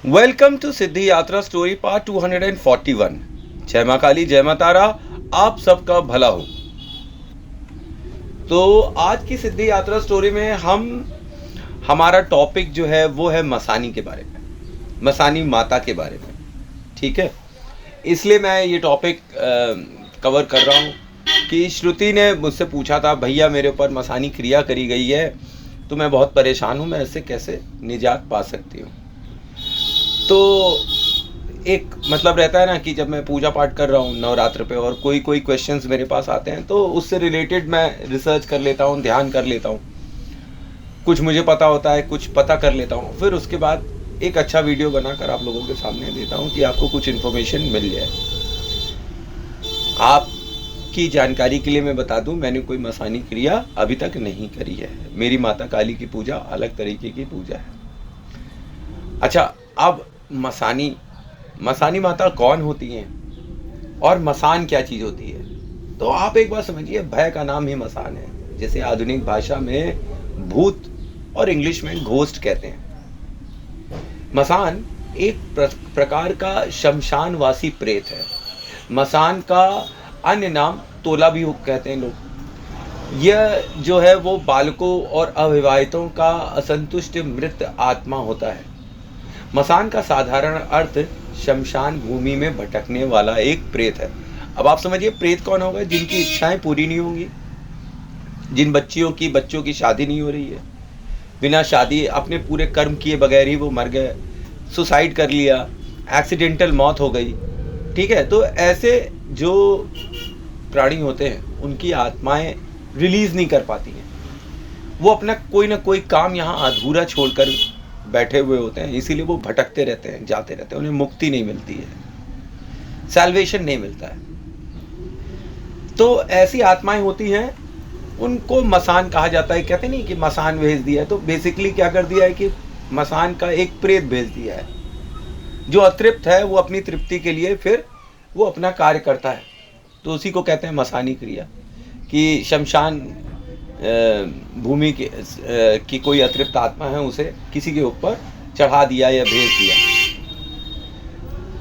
Welcome to सिद्धि यात्रा story part 241। जय माँ काली, जय माँ तारा, आप सबका भला हो। तो आज की सिद्धि यात्रा स्टोरी में हमारा टॉपिक जो है वो है मसानी के बारे में, मसानी माता के बारे में। ठीक है, इसलिए मैं ये टॉपिक कवर कर रहा हूँ कि श्रुति ने मुझसे पूछा था, भैया मेरे ऊपर मसानी क्रिया करी गई है तो मैं बहुत परेशान हूँ, मैं इससे कैसे निजात पा सकती हूँ। तो एक मतलब रहता है ना कि जब मैं पूजा पाठ कर रहा हूँ नवरात्र पे और कोई क्वेश्चंस मेरे पास आते हैं तो उससे रिलेटेड मैं रिसर्च कर लेता हूँ, ध्यान कर लेता हूँ, कुछ मुझे पता होता है, कुछ पता कर लेता हूँ, फिर उसके बाद एक अच्छा वीडियो बनाकर आप लोगों के सामने देता हूँ कि आपको कुछ इन्फॉर्मेशन मिल जाए। आपकी जानकारी के लिए मैं बता दूँ, मैंने कोई मसानी क्रिया अभी तक नहीं करी है। मेरी माता काली की पूजा अलग तरीके की पूजा है। अच्छा, अब मसानी माता कौन होती हैं और मसान क्या चीज़ होती है? तो आप एक बार समझिए, भय का नाम ही मसान है, जैसे आधुनिक भाषा में भूत और इंग्लिश में घोस्ट कहते हैं। मसान एक प्रकार का शमशानवासी प्रेत है। मसान का अन्य नाम तोला भी कहते हैं लोग। यह जो है वो बालकों और अविवाहितों का असंतुष्ट मृत आत्मा होता है। मसान का साधारण अर्थ शमशान भूमि में भटकने वाला एक प्रेत है। अब आप समझिए, प्रेत कौन होगा? जिनकी इच्छाएं पूरी नहीं होंगी, जिन बच्चों की शादी नहीं हो रही है, बिना शादी अपने पूरे कर्म किए बगैर ही वो मर गए, सुसाइड कर लिया, एक्सीडेंटल मौत हो गई। ठीक है, तो ऐसे जो प्राणी होते हैं उनकी आत्माएं रिलीज नहीं कर पाती हैं। वो अपना कोई ना कोई काम यहाँ अधूरा छोड़कर बैठे हुए होते हैं, इसीलिए वो भटकते रहते हैं, जाते रहते हैं, उन्हें मुक्ति नहीं मिलती है, सैल्वेशन नहीं मिलता है। तो ऐसी आत्माएं होती हैं, उनको मसान कहा जाता है। कहते नहीं कि मसान भेज दिया है, तो बेसिकली क्या कर दिया है कि मसान का एक प्रेत भेज दिया है। जो अतृप्त है वो अपनी तृप्ति के लिए फिर वो अपना कार्य करता है, तो उसी को कहते हैं मसानी क्रिया। कि शमशान भूमि की कोई अतृप्त आत्मा है, उसे किसी के ऊपर चढ़ा दिया या भेज दिया।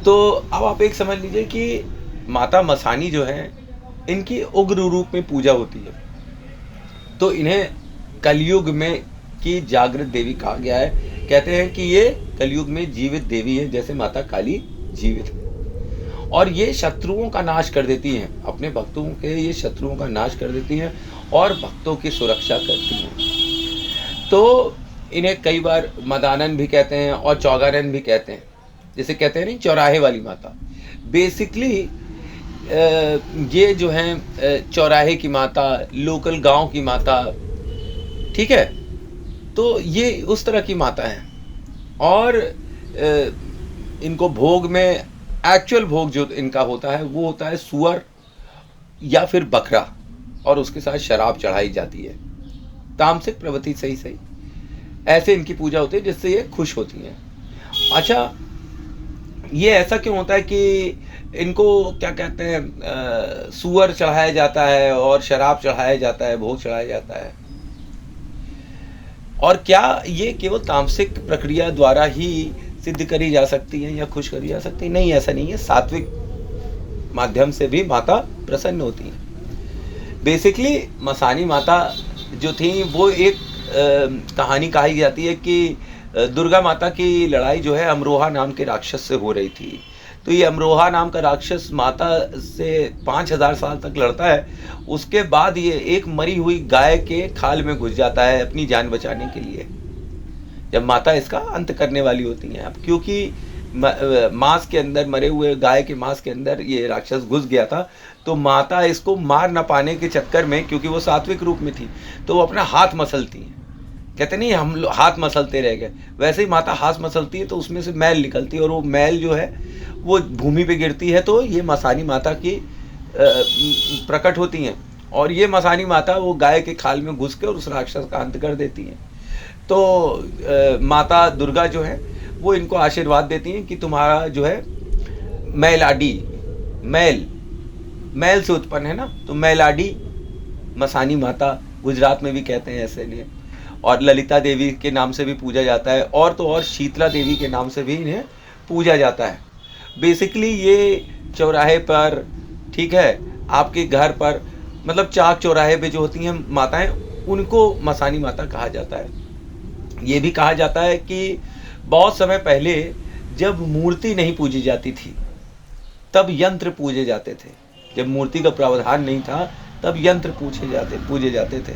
तो अब आप एक समझ लीजिए कि माता मसानी जो है, इनकी उग्र रूप में पूजा होती है। तो इन्हें कलयुग में की जागृत देवी कहा गया है। कहते हैं कि ये कलयुग में जीवित देवी है, जैसे माता काली जीवित है, और ये शत्रुओं का नाश कर देती हैं। अपने भक्तों के ये शत्रुओं का नाश कर देती हैं और भक्तों की सुरक्षा करती हैं। तो इन्हें कई बार मदानन भी कहते हैं और चौगानन भी कहते हैं। जैसे कहते हैं नहीं, चौराहे वाली माता। बेसिकली ये जो हैं चौराहे की माता, लोकल गांव की माता, ठीक है, तो ये उस तरह की माता हैं। और इनको भोग में, एक्चुअल भोग जो इनका होता है वो होता है सुअर या फिर बकरा, और उसके साथ शराब चढ़ाई जाती है, तामसिक प्रवृत्ति। सही ऐसे इनकी पूजा होती है, जिससे ये खुश होती हैं। अच्छा, ये ऐसा क्यों होता है कि इनको क्या कहते हैं, सुअर चढ़ाया जाता है और शराब चढ़ाया जाता है, भोग चढ़ाया जाता है? और क्या ये केवल तामसिक प्रक्रिया द्वारा ही सिद्ध करी जा सकती है या खुश करी जा सकती है? नहीं, ऐसा नहीं है। सात्विक माध्यम से भी माता प्रसन्न होती है। बेसिकली मसानी माता जो थी, वो एक कहानी कही जाती है कि दुर्गा माता की लड़ाई जो है अमरोहा नाम के राक्षस से हो रही थी। तो ये अमरोहा नाम का राक्षस माता से 5000 साल तक लड़ता है। उसके बाद ये एक मरी हुई गाय के खाल में घुस जाता है अपनी जान बचाने के लिए, जब माता इसका अंत करने वाली होती हैं। अब क्योंकि मांस के अंदर, मरे हुए गाय के मांस के अंदर ये राक्षस घुस गया था, तो माता इसको मार न पाने के चक्कर में, क्योंकि वो सात्विक रूप में थी, तो वो अपना हाथ मसलती हैं। कहते नहीं, हम हाथ मसलते रह गए, वैसे ही माता हाथ मसलती है तो उसमें से मैल निकलती है, और वो मैल जो है वो भूमि पे गिरती है, तो ये मसानी माता की प्रकट होती हैं। और ये मसानी माता वो गाय के खाल में घुस के और उस राक्षस का अंत कर देती हैं। तो माता दुर्गा जो है वो इनको आशीर्वाद देती हैं कि तुम्हारा जो है मैलाडी, मैल से उत्पन्न है ना, तो मैलाडी मसानी माता, गुजरात में भी कहते हैं ऐसे लिए। और ललिता देवी के नाम से भी पूजा जाता है, और तो और शीतला देवी के नाम से भी इन्हें पूजा जाता है। बेसिकली ये चौराहे पर, ठीक है, आपके घर पर, मतलब चाक चौराहे पे जो होती हैं माताएं, उनको मसानी माता कहा जाता है। ये भी कहा जाता है कि बहुत समय पहले जब मूर्ति नहीं पूजी जाती थी तब यंत्र पूजे जाते थे। जब मूर्ति का प्रावधान नहीं था तब यंत्र पूजे जाते थे।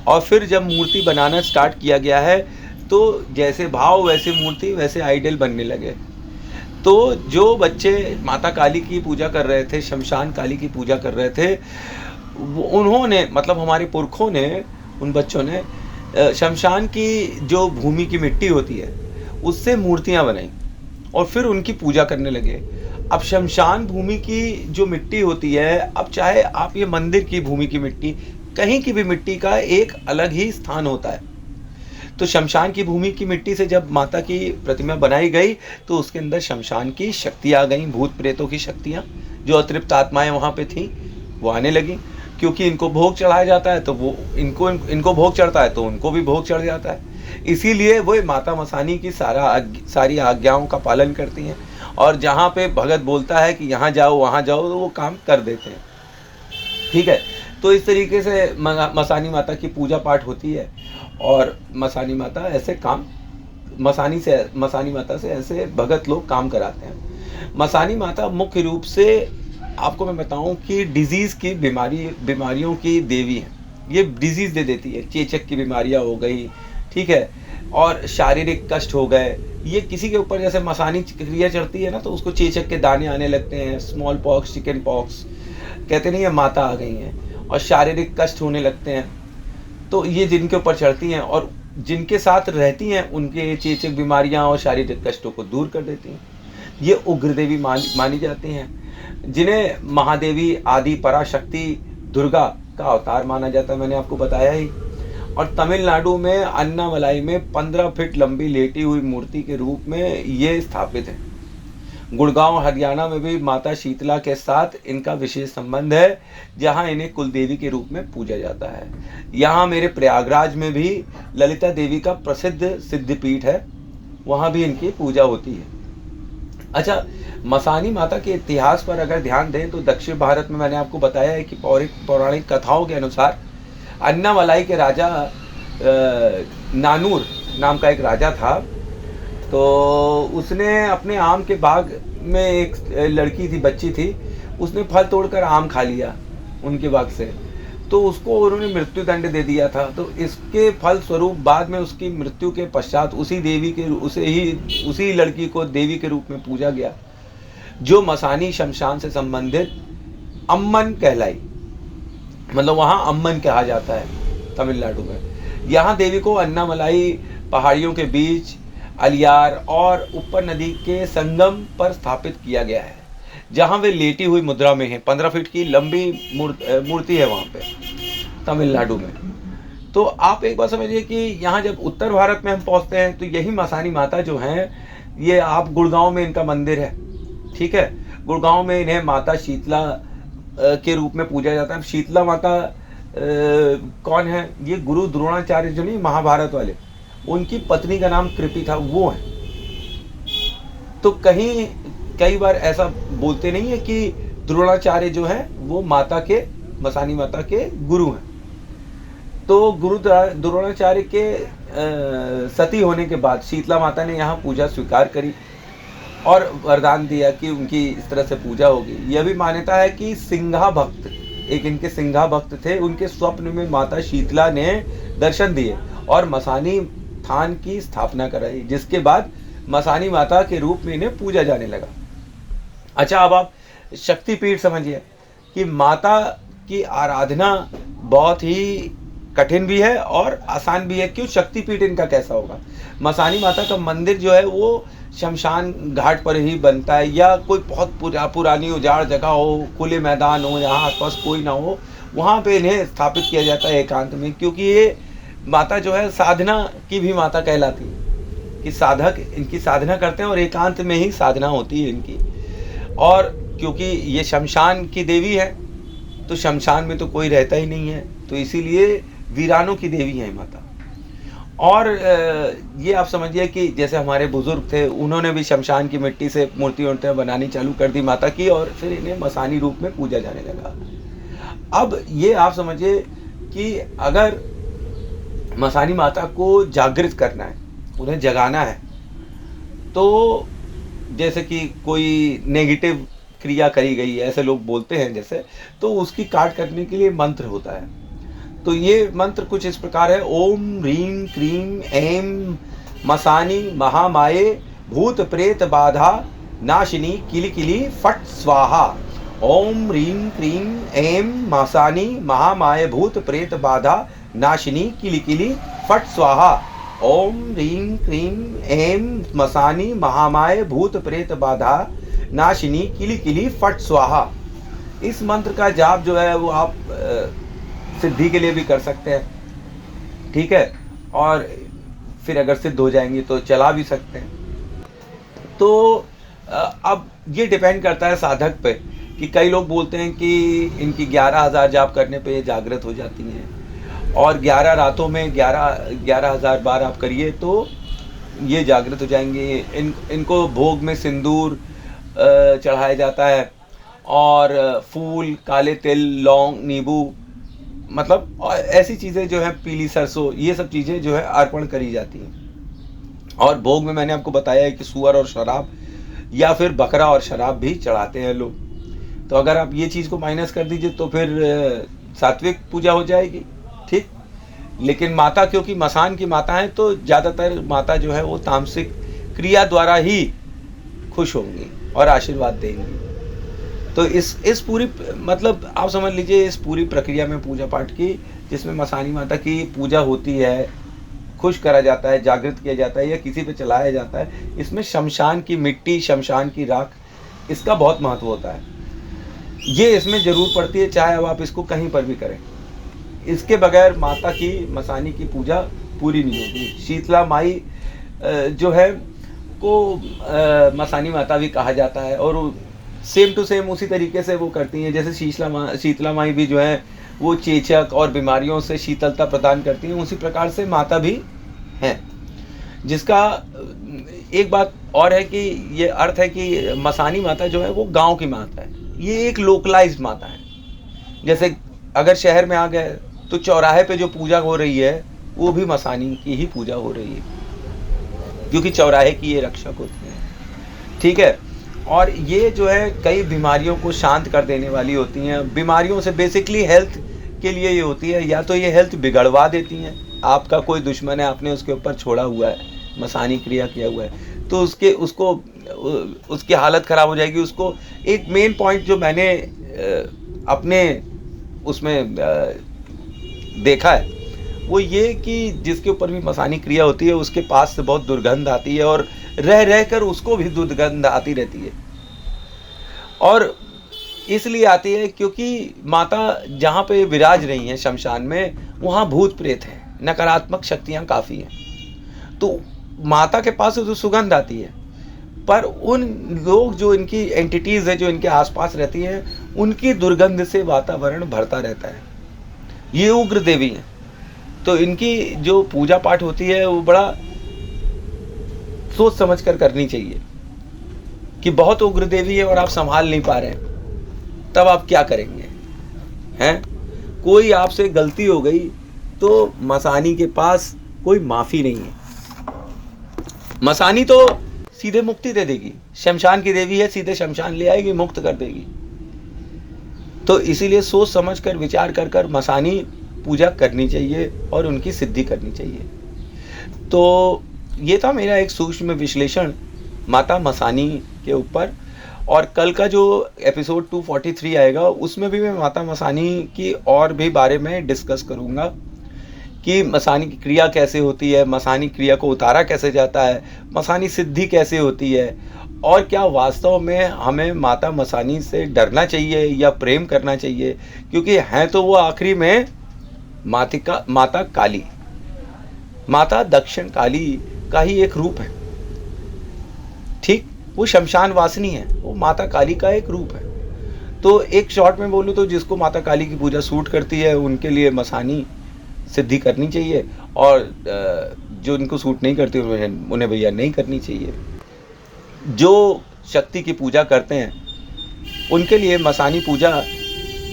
और फिर जब मूर्ति बनाना स्टार्ट किया गया है तो जैसे भाव वैसे मूर्ति वैसे आइडल बनने लगे। तो जो बच्चे माता काली की पूजा कर रहे थे, शमशान काली की पूजा कर रहे थे, उन्होंने, मतलब हमारे पुरखों ने, उन बच्चों ने शमशान की जो भूमि की मिट्टी होती है उससे मूर्तियां बनाई और फिर उनकी पूजा करने लगे। अब शमशान भूमि की जो मिट्टी होती है, अब चाहे आप ये मंदिर की भूमि की मिट्टी, कहीं की भी मिट्टी का एक अलग ही स्थान होता है। तो शमशान की भूमि की मिट्टी से जब माता की प्रतिमा बनाई गई तो उसके अंदर शमशान की शक्तियाँ आ गई, भूत प्रेतों की शक्तियाँ, जो अतृप्त आत्माएं वहाँ पे थी वो आने लगी। क्योंकि इनको भोग चढ़ाया जाता है तो वो इनको भोग चढ़ता है तो उनको भी भोग चढ़ जाता है। इसीलिए वो माता मसानी की सारी आज्ञाओं का पालन करती हैं, और जहाँ पे भगत बोलता है कि यहाँ जाओ वहाँ जाओ तो वो काम कर देते हैं। ठीक है, तो इस तरीके से मसानी माता की पूजा पाठ होती है, और मसानी माता ऐसे काम, मसानी माता से ऐसे भगत लोग काम कराते हैं। मसानी माता मुख्य रूप से आपको मैं बताऊं कि डिजीज़ की बीमारियों की देवी है। ये डिजीज़ दे देती है, चेचक की बीमारियां हो गई, ठीक है, और शारीरिक कष्ट हो गए। ये किसी के ऊपर जैसे मसानी क्रिया चढ़ती है ना तो उसको चेचक के दाने आने लगते हैं, स्मॉल पॉक्स, चिकन पॉक्स, कहते नहीं है माता आ गई हैं, और शारीरिक कष्ट होने लगते हैं। तो ये जिनके ऊपर चढ़ती हैं और जिनके साथ रहती हैं उनके चेचक बीमारियां और शारीरिक कष्टों को दूर कर देती हैं। ये उग्र देवी मानी जाती हैं, जिन्हें महादेवी आदि पराशक्ति दुर्गा का अवतार माना जाता है, मैंने आपको बताया ही। और तमिलनाडु में अन्नामलाई में 15 फीट लंबी लेटी हुई मूर्ति के रूप में ये स्थापित है। गुड़गांव हरियाणा में भी माता शीतला के साथ इनका विशेष संबंध है, जहां इन्हें कुलदेवी के रूप में पूजा जाता है। यहाँ मेरे प्रयागराज में भी ललिता देवी का प्रसिद्ध सिद्धपीठ है, वहाँ भी इनकी पूजा होती है। अच्छा, मसानी माता के इतिहास पर अगर ध्यान दें तो दक्षिण भारत में मैंने आपको बताया है कि पौराणिक कथाओं के अनुसार अन्नामलाई के राजा नानूर नाम का एक राजा था। तो उसने अपने आम के बाग में एक लड़की थी, बच्ची थी, उसने फल तोड़कर आम खा लिया उनके बाग से, तो उसको उन्होंने मृत्यु दंड दे दिया था। तो इसके फल स्वरूप बाद में उसकी मृत्यु के पश्चात उसी लड़की को देवी के रूप में पूजा गया, जो मसानी शमशान से संबंधित अम्मन कहलाई, मतलब वहाँ अम्मन कहा जाता है तमिलनाडु में। यहाँ देवी को अन्नामलाई पहाड़ियों के बीच अलियार और ऊपर नदी के संगम पर स्थापित किया गया है, जहाँ वे लेटी हुई मुद्रा में है। 15 फीट की लंबी मूर्ति है वहाँ पे तमिलनाडु में। तो आप एक बार समझिए कि यहाँ जब उत्तर भारत में हम पहुँचते हैं तो यही मसानी माता जो हैं, ये आप गुड़गांव में इनका मंदिर है, ठीक है, गुड़गांव में इन्हें माता शीतला के रूप में पूजा जाता है। शीतला माता कौन है? ये गुरु द्रोणाचार्य जो नहीं महाभारत वाले, उनकी पत्नी का नाम कृपि था, वो है। तो कई बार ऐसा बोलते नहीं है कि द्रोणाचार्य जो है वो मसानी माता के गुरु हैं। तो गुरु द्रोणाचार्य के सती होने के बाद शीतला माता ने यहाँ पूजा स्वीकार करी और वरदान दिया कि उनकी इस तरह से पूजा होगी। यह भी मान्यता है कि सिंघा भक्त, एक इनके सिंघा भक्त थे, उनके स्वप्न में माता शीतला ने दर्शन दिए और मसानी थान की स्थापना कराई, जिसके बाद मसानी माता के रूप में इन्हें पूजा जाने लगा। अच्छा, अब आप शक्तिपीठ समझिए कि माता की आराधना बहुत ही कठिन भी है और आसान भी है। क्यों? शक्तिपीठ इनका कैसा होगा? मसानी माता का मंदिर जो है वो शमशान घाट पर ही बनता है, या कोई बहुत पुरानी उजाड़ जगह हो, खुले मैदान हो, जहाँ आसपास कोई ना हो, वहाँ पे इन्हें स्थापित किया जाता है एकांत में। क्योंकि ये माता जो है साधना की भी माता कहलाती है, कि साधक इनकी साधना करते हैं और एकांत में ही साधना होती है इनकी। और क्योंकि ये शमशान की देवी है तो शमशान में तो कोई रहता ही नहीं है, तो इसीलिए वीरानों की देवी है माता। और ये आप समझिए कि जैसे हमारे बुजुर्ग थे, उन्होंने भी शमशान की मिट्टी से मूर्ति बनानी चालू कर दी माता की, और फिर इन्हें मसानी रूप में पूजा जाने लगा। अब ये आप समझिए कि अगर मसानी माता को जागृत करना है, उन्हें जगाना है, तो जैसे कि कोई नेगेटिव क्रिया करी गई है, ऐसे लोग बोलते हैं जैसे, तो उसकी काट करने के लिए मंत्र होता है। तो ये मंत्र कुछ इस प्रकार है: ओम ह्रीं क्रीं ऐं मसानी महामाये भूत प्रेत बाधा नाशिनी किली किली फट स्वाहा। ओम ह्रीं क्रीं ऐं मसानी महामाये भूत प्रेत बाधा नाशिनी किली किली फट स्वाहा। ओम ह्रीं क्रीं ऐं मसानी महामाये भूत प्रेत बाधा नाशिनी किली किली फट स्वाहा। इस मंत्र का जाप जो है वो आप सिद्धि के लिए भी कर सकते हैं, ठीक है, और फिर अगर सिद्ध हो जाएंगी तो चला भी सकते हैं। तो अब ये डिपेंड करता है साधक पे कि कई लोग बोलते हैं कि इनकी 11,000 जाप करने पे ये जागृत हो जाती हैं, और 11 रातों में 11,000 बार आप करिए तो ये जागृत हो जाएंगे। इनको भोग में सिंदूर चढ़ाया जाता है, और फूल, काले तिल, लौंग, नींबू, मतलब ऐसी चीज़ें जो है, पीली सरसों, ये सब चीज़ें जो है अर्पण करी जाती हैं। और भोग में मैंने आपको बताया है कि सूअर और शराब या फिर बकरा और शराब भी चढ़ाते हैं लोग। तो अगर आप ये चीज़ को माइनस कर दीजिए तो फिर सात्विक पूजा हो जाएगी, ठीक। लेकिन माता क्योंकि मसान की माता है, तो ज़्यादातर माता जो है वो तामसिक क्रिया द्वारा ही खुश होंगी और आशीर्वाद देंगी। तो इस पूरी, मतलब आप समझ लीजिए, इस पूरी प्रक्रिया में पूजा पाठ की, जिसमें मसानी माता की पूजा होती है, खुश करा जाता है, जागृत किया जाता है या किसी पे चलाया जाता है, इसमें शमशान की मिट्टी, शमशान की राख, इसका बहुत महत्व होता है। ये इसमें ज़रूर पड़ती है, चाहे अब आप इसको कहीं पर भी करें। इसके बगैर माता की, मसानी की पूजा पूरी नहीं होती। शीतला माई जो है को मसानी माता भी कहा जाता है, और सेम टू सेम उसी तरीके से वो करती हैं। जैसे शीतला माई भी जो है वो चेचक और बीमारियों से शीतलता प्रदान करती हैं, उसी प्रकार से माता भी हैं। जिसका एक बात और है कि ये अर्थ है कि मसानी माता जो है वो गांव की माता है, ये एक लोकलाइज्ड माता है। जैसे अगर शहर में आ गए तो चौराहे पे जो पूजा हो रही है वो भी मसानी की ही पूजा हो रही है, क्योंकि चौराहे की ये रक्षक होती हैं, ठीक है। और ये जो है कई बीमारियों को शांत कर देने वाली होती हैं। बीमारियों से बेसिकली हेल्थ के लिए ये होती है, या तो ये हेल्थ बिगड़वा देती हैं, आपका कोई दुश्मन है, आपने उसके ऊपर छोड़ा हुआ है, मसानी क्रिया किया हुआ है, तो उसकी हालत ख़राब हो जाएगी। उसको एक मेन पॉइंट जो मैंने अपने उसमें देखा है वो ये कि जिसके ऊपर भी मसानी क्रिया होती है उसके पास से बहुत दुर्गंध आती है, और रह रह कर उसको भी दुर्गंध आती रहती है। और इसलिए आती है क्योंकि माता जहाँ पे विराज रही हैं शमशान में, वहाँ भूत प्रेत हैं, नकारात्मक शक्तियाँ काफ़ी हैं, तो माता के पास तो सुगंध आती है, पर उन लोग जो इनकी एंटिटीज़ है जो इनके आसपास रहती हैं, उनकी दुर्गंध से वातावरण भरता रहता है। ये उग्र देवी हैं, तो इनकी जो पूजा पाठ होती है वो बड़ा सोच समझ कर करनी चाहिए कि बहुत उग्र देवी है और आप संभाल नहीं पा रहे हैं, तब आप क्या करेंगे, हैं? कोई आपसे गलती हो गई तो मसानी के पास कोई माफ़ी नहीं है। मसानी तो सीधे मुक्ति दे देगी, शमशान की देवी है, सीधे शमशान ले आएगी, मुक्त कर देगी। तो इसीलिए सोच समझ कर, विचार कर कर मसानी पूजा करनी चाहिए और उनकी सिद्धि करनी चाहिए। तो ये था मेरा एक सूक्ष्म विश्लेषण माता मसानी के ऊपर। और कल का जो एपिसोड 243 आएगा उसमें भी मैं माता मसानी की और भी बारे में डिस्कस करूँगा कि मसानी की क्रिया कैसे होती है, मसानी क्रिया को उतारा कैसे जाता है, मसानी सिद्धि कैसे होती है, और क्या वास्तव में हमें माता मसानी से डरना चाहिए या प्रेम करना चाहिए, क्योंकि हैं तो वो आखिरी में माता काली, माता दक्षिण काली का ही एक रूप है, ठीक। वो शमशान वासिनी है, वो माता काली का एक रूप है। तो एक शॉर्ट में बोलूँ तो जिसको माता काली की पूजा सूट करती है उनके लिए मसानी सिद्धि करनी चाहिए, और जो इनको सूट नहीं करती उन्हें भैया नहीं करनी चाहिए। जो शक्ति की पूजा करते हैं उनके लिए मसानी पूजा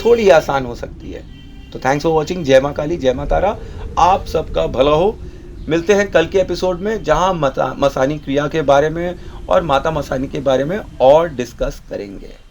थोड़ी आसान हो सकती है। तो थैंक्स फॉर वॉचिंग। जय माँ काली, जय माँ तारा, आप सबका भला हो। मिलते हैं कल के एपिसोड में, जहां मसानी क्रिया के बारे में और माता मसानी के बारे में और डिस्कस करेंगे।